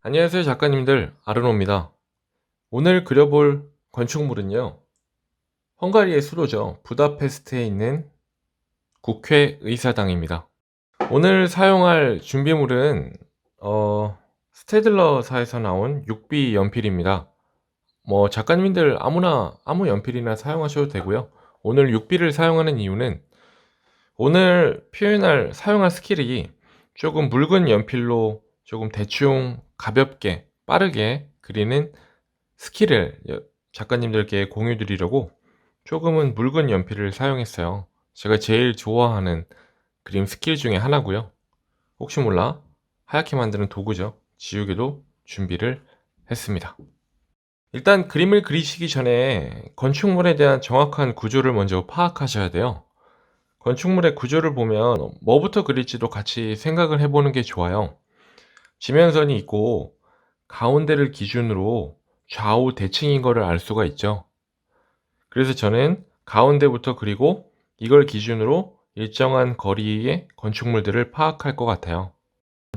안녕하세요 작가님들, 아르노입니다. 오늘 그려볼 건축물은요, 헝가리의 수도죠. 부다페스트에 있는 국회의사당입니다. 오늘 사용할 준비물은 스테들러사에서 나온 6B 연필입니다. 작가님들 아무 연필이나 사용하셔도 되고요. 오늘 6B를 사용하는 이유는 오늘 사용할 스킬이 조금 묽은 연필로 조금 대충 가볍게 빠르게 그리는 스킬을 작가님들께 공유 드리려고 조금은 묽은 연필을 사용했어요. 제가 제일 좋아하는 그림 스킬 중에 하나고요. 혹시 몰라 하얗게 만드는 도구죠. 지우개도 준비를 했습니다. 일단 그림을 그리시기 전에 건축물에 대한 정확한 구조를 먼저 파악하셔야 돼요. 건축물의 구조를 보면 뭐부터 그릴지도 같이 생각을 해보는 게 좋아요. 지면선이 있고 가운데를 기준으로 좌우 대칭인 거를 알 수가 있죠. 그래서 저는 가운데부터 그리고 이걸 기준으로 일정한 거리의 건축물들을 파악할 것 같아요.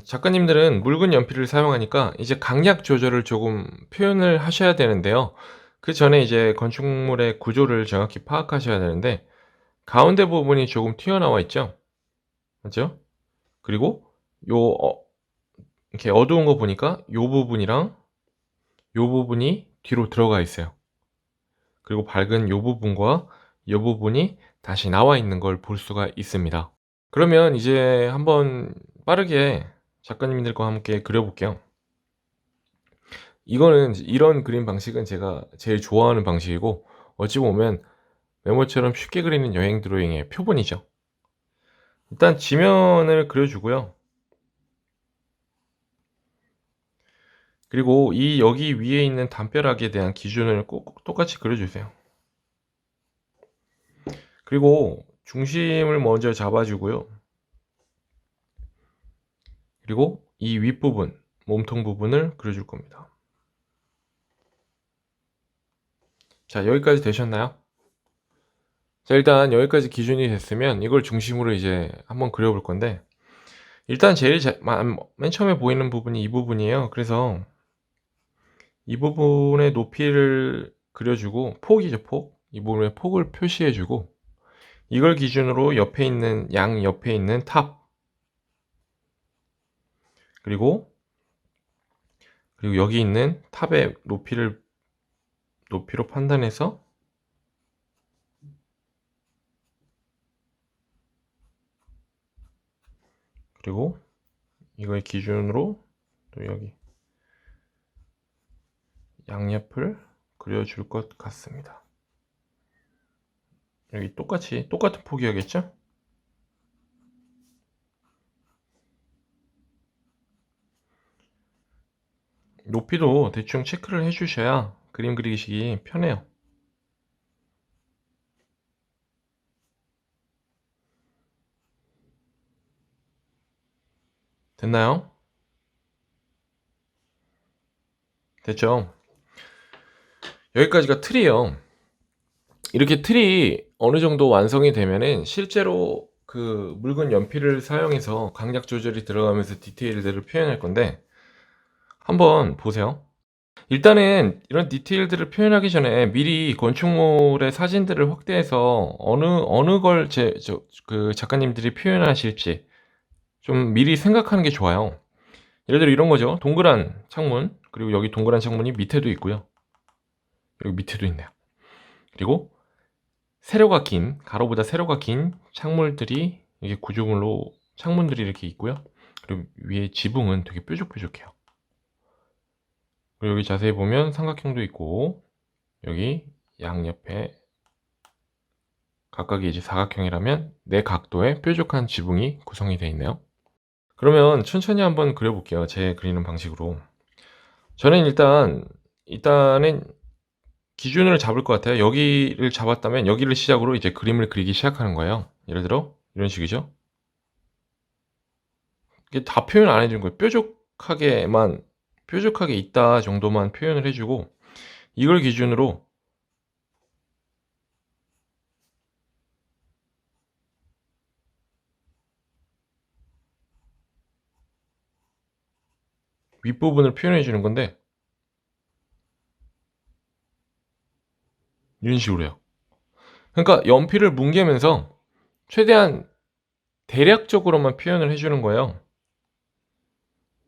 작가님들은 묽은 연필을 사용하니까 이제 강약 조절을 조금 표현을 하셔야 되는데요. 그 전에 이제 건축물의 구조를 정확히 파악하셔야 되는데 가운데 부분이 조금 튀어나와 있죠. 맞죠? 그리고 요 이렇게 어두운 거 보니까 요 부분이랑 요 부분이 뒤로 들어가 있어요. 그리고 밝은 요 부분과 요 부분이 다시 나와 있는 걸 볼 수가 있습니다. 그러면 이제 한번 빠르게 작가님들과 함께 그려볼게요. 이런 그림 방식은 제가 제일 좋아하는 방식이고 어찌 보면 메모처럼 쉽게 그리는 여행 드로잉의 표본이죠. 일단 지면을 그려주고요. 그리고 여기 위에 있는 담벼락에 대한 기준을 꼭 똑같이 그려주세요. 그리고 중심을 먼저 잡아주고요. 그리고 이 윗부분, 몸통 부분을 그려줄 겁니다. 자, 여기까지 되셨나요? 자, 일단 여기까지 기준이 됐으면 이걸 중심으로 이제 한번 그려볼 건데 일단 맨 처음에 보이는 부분이 이 부분이에요. 그래서 이 부분의 높이를 그려주고 폭이죠, 폭. 이 부분의 폭을 표시해주고 이걸 기준으로 양 옆에 있는 탑 그리고 여기 있는 탑의 높이로 판단해서 그리고 이걸 기준으로 또 여기 양옆을 그려줄 것 같습니다. 여기 똑같은 폭이겠죠? 높이도 대충 체크를 해주셔야 그림 그리기 편해요. 됐나요? 됐죠? 여기까지가 틀이에요. 이렇게 틀이 어느 정도 완성이 되면은 실제로 그 묽은 연필을 사용해서 강약 조절이 들어가면서 디테일들을 표현할 건데 한번 보세요. 일단은 이런 디테일들을 표현하기 전에 미리 건축물의 사진들을 확대해서 어느 걸 그 작가님들이 표현하실지 좀 미리 생각하는 게 좋아요. 예를 들어 이런 거죠. 동그란 창문, 그리고 여기 동그란 창문이 밑에도 있고요. 여기 밑에도 있네요. 그리고 가로보다 세로가 긴 창문들이 이게 구조물로 창문들이 이렇게 있고요. 그리고 위에 지붕은 되게 뾰족뾰족해요. 그리고 여기 자세히 보면 삼각형도 있고 여기 양옆에 각각이 이제 사각형이라면 네 각도의 뾰족한 지붕이 구성이 되어 있네요. 그러면 천천히 한번 그려볼게요. 제 그리는 방식으로. 저는 일단은 기준을 잡을 것 같아요. 여기를 잡았다면 여기를 시작으로 이제 그림을 그리기 시작하는 거예요. 예를 들어 이런 식이죠. 이게 다 표현 안 해주는 거예요. 뾰족하게 있다 정도만 표현을 해주고 이걸 기준으로 윗부분을 표현해 주는 건데 이런 식으로 해요. 그러니까 연필을 뭉개면서 최대한 대략적으로만 표현을 해 주는 거예요.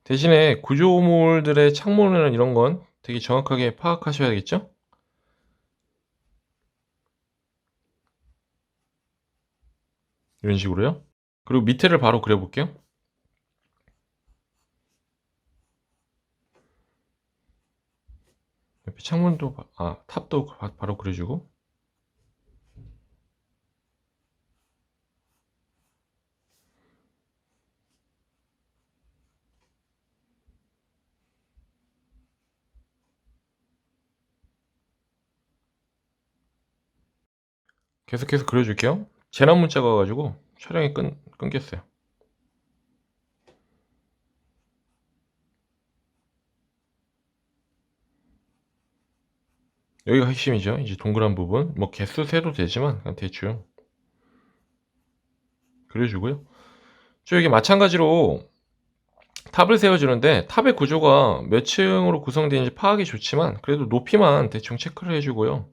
대신에 구조물들의 창문이나 이런 건 되게 정확하게 파악하셔야겠죠? 이런 식으로요. 그리고 밑에를 바로 그려 볼게요. 옆에 창문도 탑도 바로 그려 주고. 계속해서 그려 줄게요. 재난 문자가 와 가지고 촬영이 끊겼어요. 여기가 핵심이죠. 이제 동그란 부분. 뭐 개수 세도 되지만 그냥 대충 그려 주고요. 저 여기 마찬가지로 탑을 세워 주는데 탑의 구조가 몇 층으로 구성되는지 파악이 좋지만 그래도 높이만 대충 체크를 해 주고요.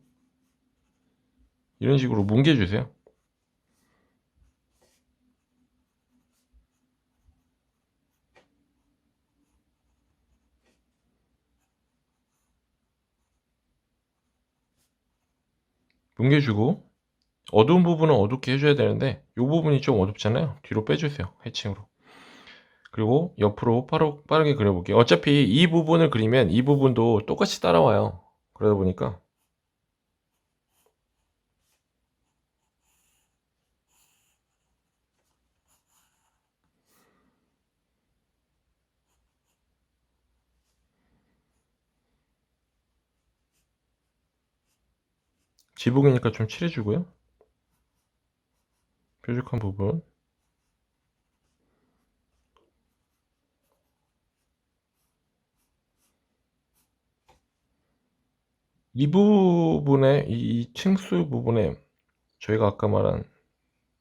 이런 식으로 뭉개 주세요. 뭉개 주고 어두운 부분은 어둡게 해 줘야 되는데 요 부분이 좀 어둡잖아요. 뒤로 빼 주세요, 해칭으로. 그리고 옆으로 빠르게 그려 볼게요. 어차피 이 부분을 그리면 이 부분도 똑같이 따라와요. 그러다 보니까 지붕이니까 좀 칠해 주고요. 뾰족한 부분. 이 부분에 이 층수 부분에 저희가 아까 말한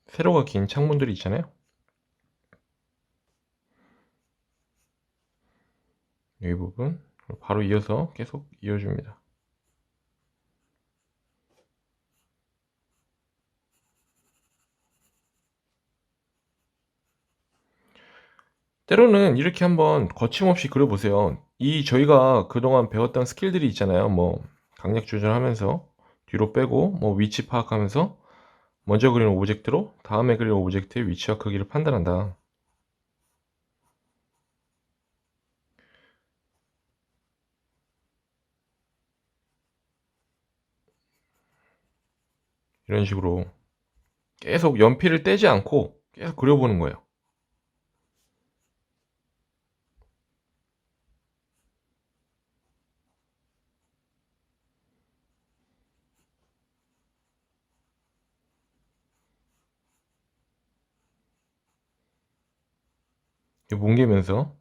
세로가 긴 창문들이 있잖아요. 이 부분 바로 이어서 계속 이어줍니다. 때로는 이렇게 한번 거침없이 그려보세요. 이 저희가 그동안 배웠던 스킬들이 있잖아요. 뭐 강약 조절하면서 뒤로 빼고 뭐 위치 파악하면서 먼저 그리는 오브젝트로 다음에 그릴 오브젝트의 위치와 크기를 판단한다. 이런 식으로 계속 연필을 떼지 않고 계속 그려보는 거예요. 뭉개면서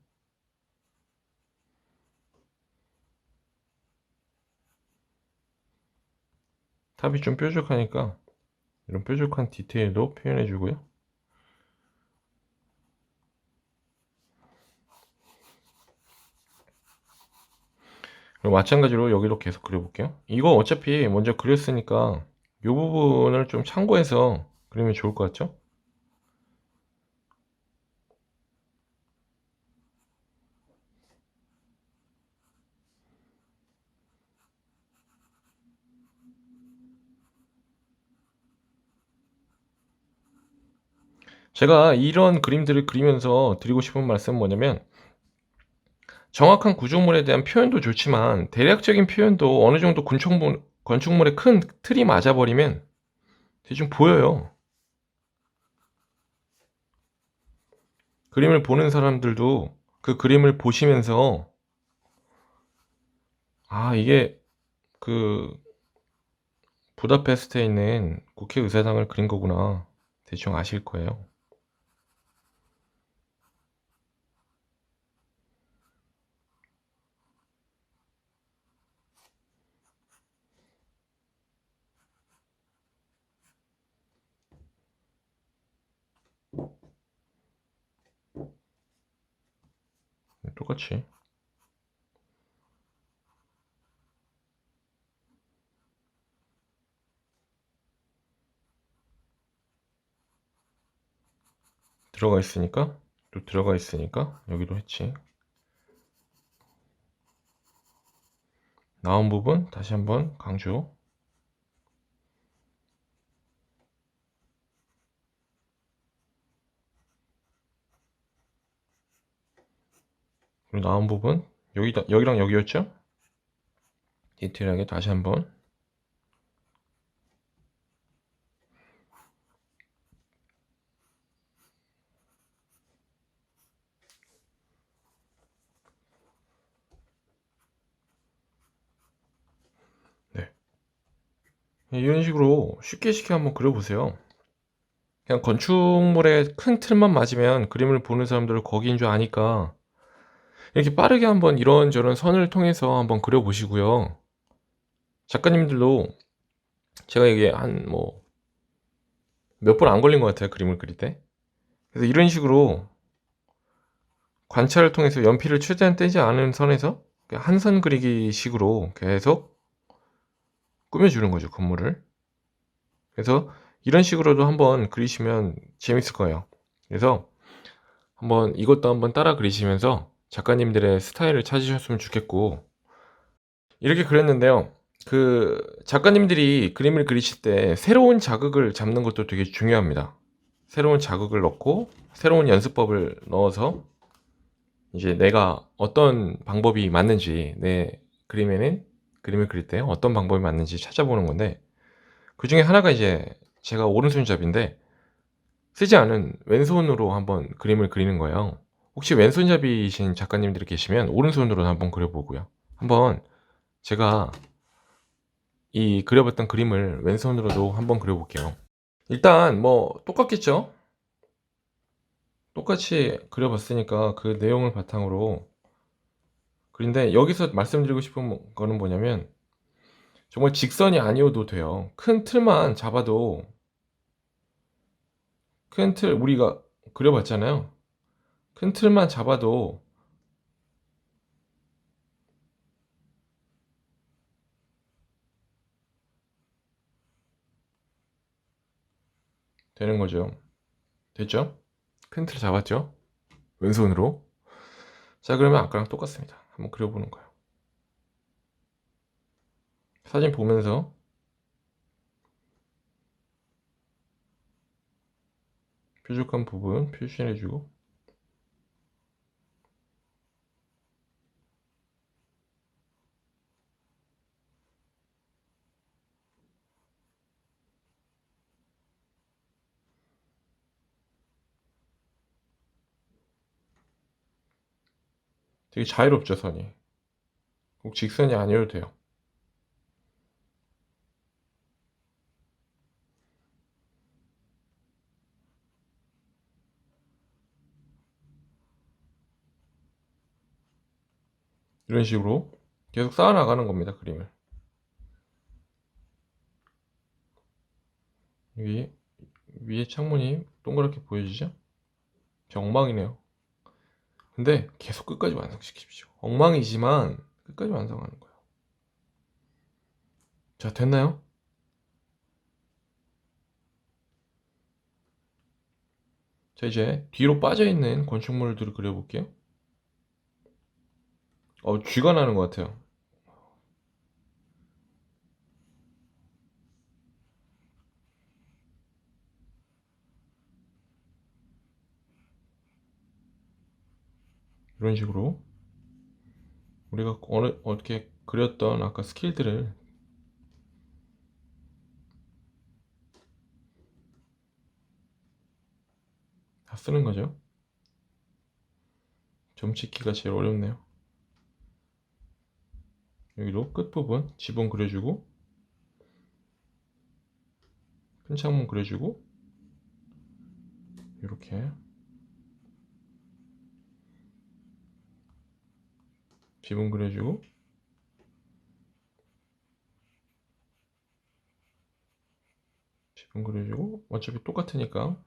탑이 좀 뾰족하니까 이런 뾰족한 디테일도 표현해 주고요. 그리고 마찬가지로 여기도 계속 그려볼게요. 이거 어차피 먼저 그렸으니까 이 부분을 좀 참고해서 그리면 좋을 것 같죠? 제가 이런 그림들을 그리면서 드리고 싶은 말씀은 뭐냐면 정확한 구조물에 대한 표현도 좋지만 대략적인 표현도 어느 정도 건축물의 큰 틀이 맞아버리면 대충 보여요. 그림을 보는 사람들도 그 그림을 보시면서 이게 그 부다페스트에 있는 국회의사당을 그린 거구나 대충 아실 거예요. 똑같이 들어가 있으니까, 또 들어가 있으니까 여기도 해칭. 나온 부분 다시 한번 강조. 그리고 나온 부분 여기랑 여기였죠? 디테일하게 다시 한번. 네. 이런 식으로 쉽게 한번 그려보세요. 그냥 건축물의 큰 틀만 맞으면 그림을 보는 사람들은 거기인 줄 아니까 이렇게 빠르게 한번 이런저런 선을 통해서 한번 그려보시고요. 작가님들도 제가 이게 한 뭐 몇 분 안 걸린 것 같아요, 그림을 그릴 때. 그래서 이런 식으로 관찰을 통해서 연필을 최대한 떼지 않은 선에서 한 선 그리기 식으로 계속 꾸며주는 거죠, 건물을. 그래서 이런 식으로도 한번 그리시면 재밌을 거예요. 그래서 한번 이것도 한번 따라 그리시면서 작가님들의 스타일을 찾으셨으면 좋겠고, 이렇게 그렸는데요. 그 작가님들이 그림을 그리실 때 새로운 자극을 잡는 것도 되게 중요합니다. 새로운 자극을 넣고 새로운 연습법을 넣어서 이제 내가 어떤 방법이 맞는지, 내 그림에는 그림을 그릴 때 어떤 방법이 맞는지 찾아보는 건데, 그 중에 하나가 이제 제가 오른손잡이인데 쓰지 않은 왼손으로 한번 그림을 그리는 거예요. 혹시 왼손잡이신 작가님들이 계시면 오른손으로 한번 그려보고요. 한번 제가 이 그려봤던 그림을 왼손으로도 한번 그려볼게요. 일단 뭐 똑같겠죠? 똑같이 그려봤으니까 그 내용을 바탕으로 그런데 여기서 말씀드리고 싶은 거는 뭐냐면 정말 직선이 아니어도 돼요. 큰 틀만 잡아도, 큰 틀 우리가 그려봤잖아요. 큰 틀만 잡아도 되는 거죠. 됐죠? 큰 틀 잡았죠? 왼손으로. 자, 그러면 아까랑 똑같습니다. 한번 그려보는 거예요. 사진 보면서 뾰족한 부분 표시해주고, 되게 자유롭죠, 선이. 꼭 직선이 아니어도 돼요. 이런 식으로 계속 쌓아나가는 겁니다, 그림을. 여기 위에 창문이 동그랗게 보여지죠? 엉망이네요. 근데 계속 끝까지 완성시키십시오. 엉망이지만 끝까지 완성하는 거예요. 자, 됐나요? 자, 이제 뒤로 빠져있는 건축물들을 그려볼게요. 쥐가 나는 것 같아요. 이런 식으로 우리가 어떻게 그렸던 아까 스킬들을 다 쓰는 거죠. 점찍기가 제일 어렵네요. 여기도 끝부분 지붕 그려주고, 큰 창문 그려주고, 이렇게 지붕 그려주고, 지붕 그려주고, 어차피 똑같으니까.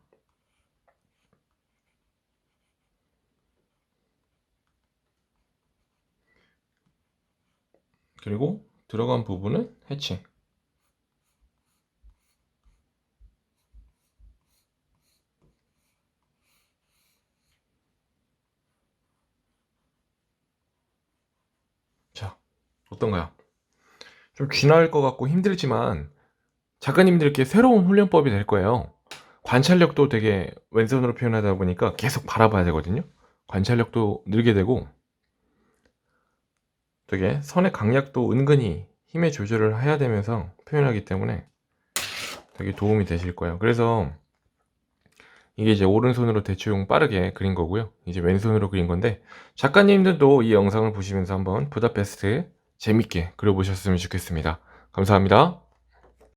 그리고 들어간 부분은 해칭. 어떤가요? 좀 쥐나을 것 같고 힘들지만 작가님들께 새로운 훈련법이 될 거예요. 관찰력도 되게 왼손으로 표현하다 보니까 계속 바라봐야 되거든요. 관찰력도 늘게 되고 되게 선의 강약도 은근히 힘의 조절을 해야 되면서 표현하기 때문에 되게 도움이 되실 거예요. 그래서 이게 이제 오른손으로 대충 빠르게 그린 거고요. 이제 왼손으로 그린 건데 작가님들도 이 영상을 보시면서 한번 부다페스트 재밌게 그려보셨으면 좋겠습니다. 감사합니다.